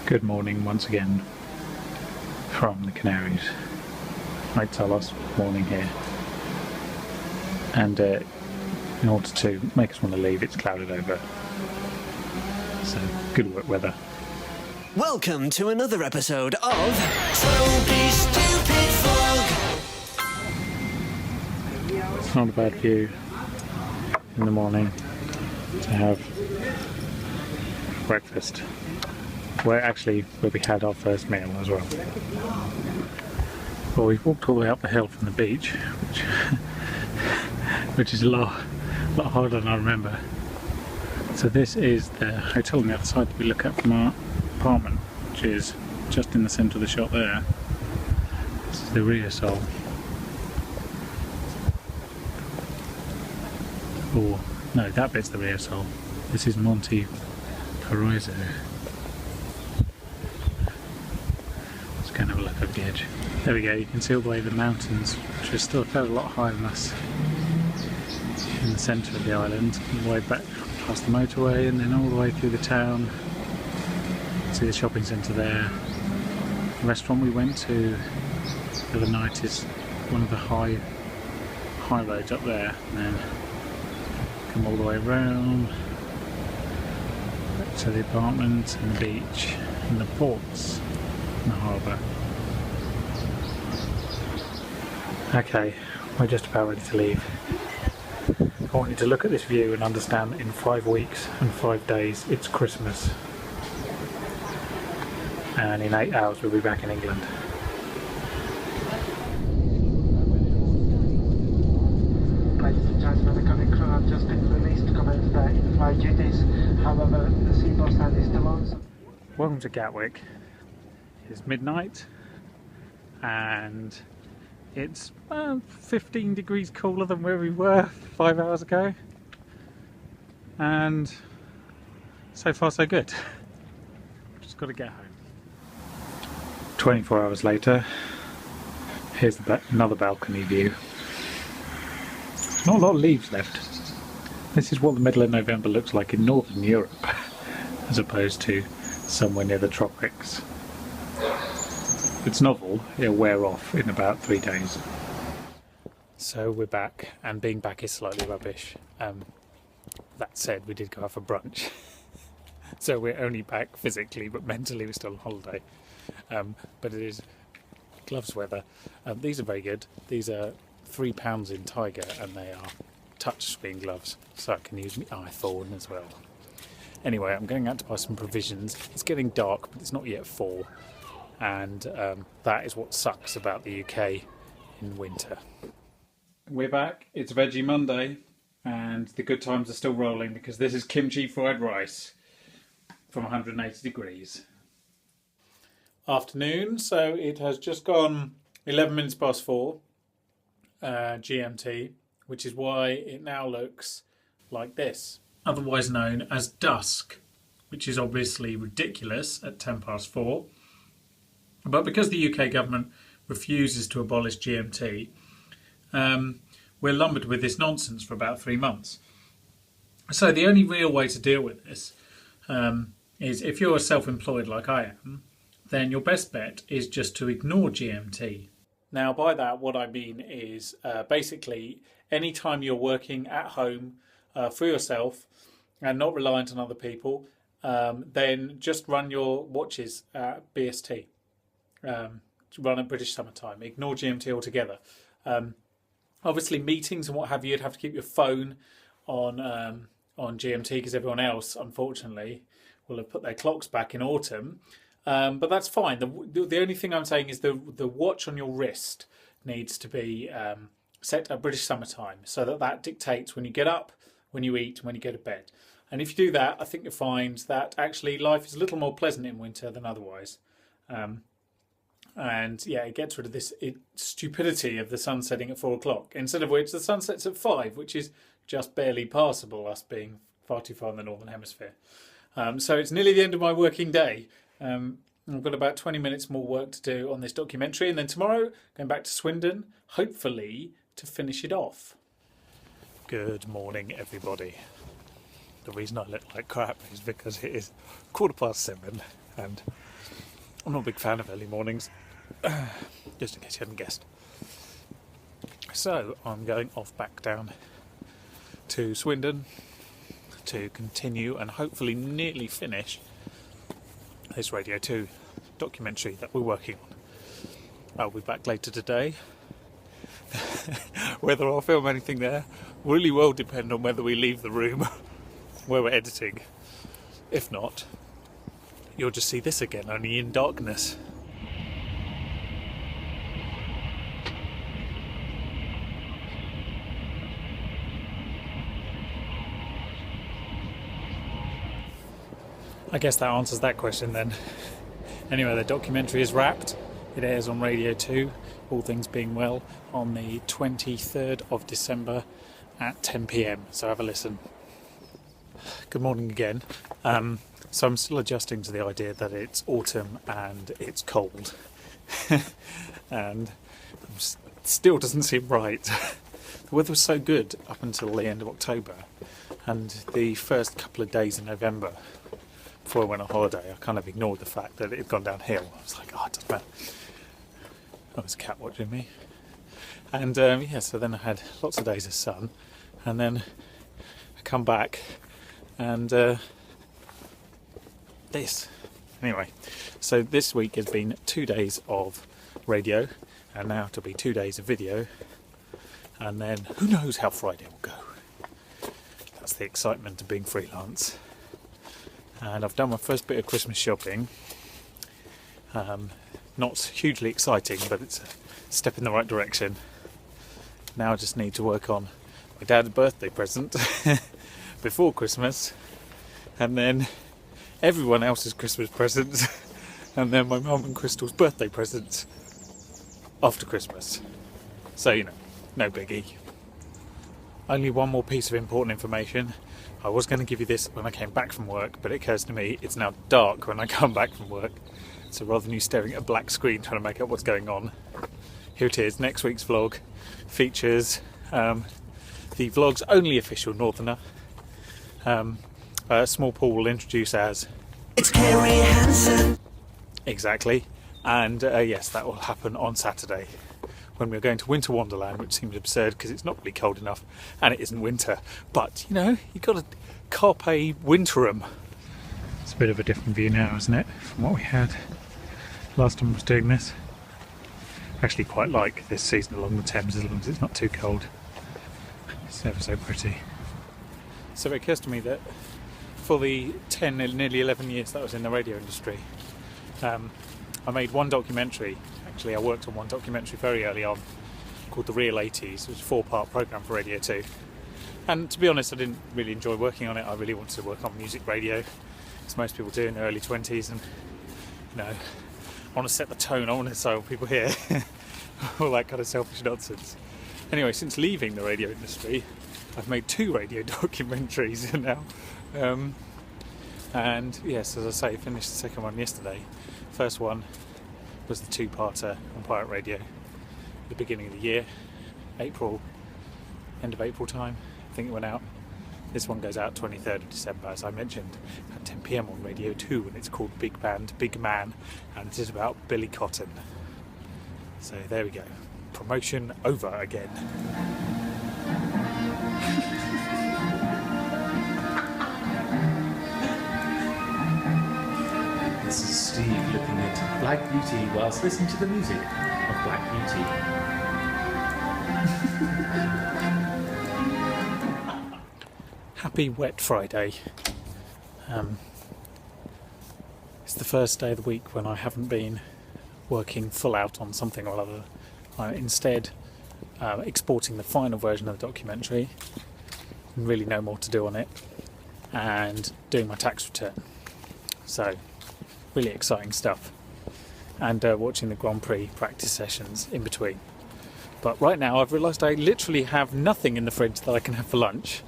Good morning once again from the Canaries. It's our last morning here, and in order to make us want to leave, it's clouded over, so good weather. Welcome to another episode of Toby Stupid Vlog. It's not a bad view in the morning to have breakfast. Where we had our first meal as well. Well, we've walked all the way up the hill from the beach, which is a lot harder than I remember. So this is the hotel on the other side that we look at from our apartment, which is just in the centre of the shot there. This is the Riasol. Or no, that bit's the Riasol. This is Monte Paraiso. Kind of a look over the edge. There we go, you can see all the way the mountains, which are still quite a lot higher than us, in the centre of the island, all the way back past the motorway and then all the way through the town. See the shopping centre there. The restaurant we went to the other night is one of the high roads up there, and then come all the way around back to the apartment and the beach and the ports. The harbour. Okay, we're just about ready to leave. I want you to look at this view and understand that in 5 weeks and 5 days it's Christmas, and in 8 hours we'll be back in England. Ladies and gentlemen, the cabin crew have just been released to commence their in-flight duties. However, the seatbelt stand is still on. Welcome to Gatwick. It's midnight and it's 15 degrees cooler than where we were 5 hours ago, and so far so good. Just got to get home. 24 hours later, here's another balcony view. Not a lot of leaves left. This is what the middle of November looks like in Northern Europe as opposed to somewhere near the tropics. It's novel, it'll wear off in about 3 days. So we're back, and being back is slightly rubbish. That said, we did go out for brunch. So we're only back physically, but mentally we're still on holiday. But it is gloves weather. These are very good. These are £3 in Tiger, and they are touchscreen gloves, so I can use my iPhone as well. Anyway, I'm going out to buy some provisions. It's getting dark, but it's not yet 4. And that is what sucks about the UK in winter. We're back. It's Veggie Monday, and the good times are still rolling because this is kimchi fried rice from 180 degrees. Afternoon, so it has just gone 11 minutes past 4 GMT, which is why it now looks like this, otherwise known as dusk, which is obviously ridiculous at 10 past 4. But because the UK government refuses to abolish GMT, we're lumbered with this nonsense for about 3 months. So the only real way to deal with this is, if you're self-employed like I am, then your best bet is just to ignore GMT. Now, by that, what I mean is basically any time you're working at home for yourself and not reliant on other people, then just run your watches at BST. Run at British summertime. Ignore GMT altogether. Obviously, meetings and what have you, you'd have to keep your phone on GMT because everyone else, unfortunately, will have put their clocks back in autumn. But that's fine. The only thing I'm saying is the watch on your wrist needs to be set at British summertime, so that dictates when you get up, when you eat, when you go to bed. And if you do that, I think you'll find that actually life is a little more pleasant in winter than otherwise. And yeah, it gets rid of this stupidity of the sun setting at 4 o'clock, instead of which the sun sets at 5, which is just barely passable, us being far too far in the northern hemisphere. So it's nearly the end of my working day. I've got about 20 minutes more work to do on this documentary, and then tomorrow going back to Swindon, hopefully to finish it off. Good morning, everybody. The reason I look like crap is because it is 7:15 and I'm not a big fan of early mornings, just in case you hadn't guessed. So I'm going off back down to Swindon to continue and hopefully nearly finish this Radio 2 documentary that we're working on. I'll be back later today. Whether I'll film anything there really will depend on whether we leave the room where we're editing. If not, you'll just see this again, only in darkness. I guess that answers that question then. Anyway, the documentary is wrapped. It airs on Radio 2, all things being well, on the 23rd of December at 10 p.m. So have a listen. Good morning again. So I'm still adjusting to the idea that it's autumn and it's cold. And still doesn't seem right. The weather was so good up until the end of October, and the first couple of days in November before I went on holiday I kind of ignored the fact that it had gone downhill. I was like, oh, it doesn't matter. Oh, there's a cat watching me. And so then I had lots of days of sun, and then I come back and this. Anyway, so this week has been 2 days of radio, and now it'll be 2 days of video, and then who knows how Friday will go. That's the excitement of being freelance. And I've done my first bit of Christmas shopping. Not hugely exciting, but it's a step in the right direction. Now I just need to work on my dad's birthday present before Christmas, and then everyone else's Christmas presents, and then my mum and Crystal's birthday presents after Christmas. So, you know, no biggie. Only one more piece of important information. I was going to give you this when I came back from work, but it occurs to me it's now dark when I come back from work. So rather than you staring at a black screen trying to make out what's going on, here it is. Next week's vlog features the vlog's only official northerner. Small Paul will introduce as... It's Kerry Hansen. Exactly. And yes, that will happen on Saturday, when we're going to Winter Wonderland, which seems absurd because it's not really cold enough and it isn't winter. But, you know, you've got to carpe winterum. It's a bit of a different view now, isn't it, from what we had last time I was doing this. I actually quite like this season along the Thames, as long as it's not too cold. It's ever so pretty. So it occurs to me that for the 10, nearly 11 years that I was in the radio industry, I made one documentary. Actually, I worked on one documentary very early on called The Real 80s. It was a 4-part programme for Radio 2. And to be honest, I didn't really enjoy working on it. I really wanted to work on music radio, as most people do in their early 20s. And, you know, I want to set the tone. I want to so people hear all that kind of selfish nonsense. Anyway, since leaving the radio industry, I've made 2 radio documentaries now. And yes, as I say, finished the second one yesterday. First one was the 2-parter on Pirate Radio at the beginning of the year, April, end of April time, I think it went out. This one goes out 23rd of December, as I mentioned, at 10 p.m. on Radio 2, and it's called Big Band, Big Man, and it is about Billy Cotton. So there we go. Promotion over again. This is Steve looking at Black Beauty whilst listening to the music of Black Beauty. Happy wet Friday. It's the first day of the week when I haven't been working full out on something or other. I'm instead exporting the final version of the documentary, really no more to do on it, and doing my tax return. So really exciting stuff, and watching the Grand Prix practice sessions in between. But right now I've realised I literally have nothing in the fridge that I can have for lunch,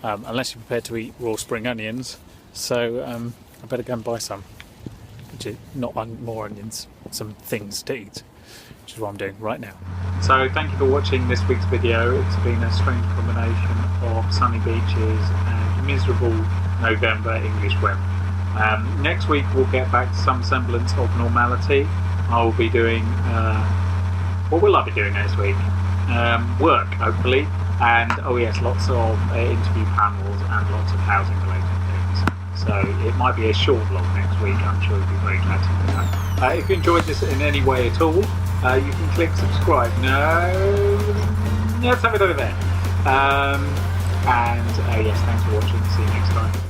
unless you're prepared to eat raw spring onions. So I better go and buy some, which is not more onions, some things to eat, which is what I'm doing right now. So thank you for watching this week's video. It's been a strange combination of sunny beaches and miserable November English weather. Next week we'll get back to some semblance of normality. I will be doing, what will I be doing next week? Work, hopefully, and oh yes, lots of interview panels and lots of housing related things. So it might be a short vlog next week. I'm sure you'll be very glad to know that. If you enjoyed this in any way at all, you can click subscribe. No, let's have it over there. And yes, thanks for watching. See you next time.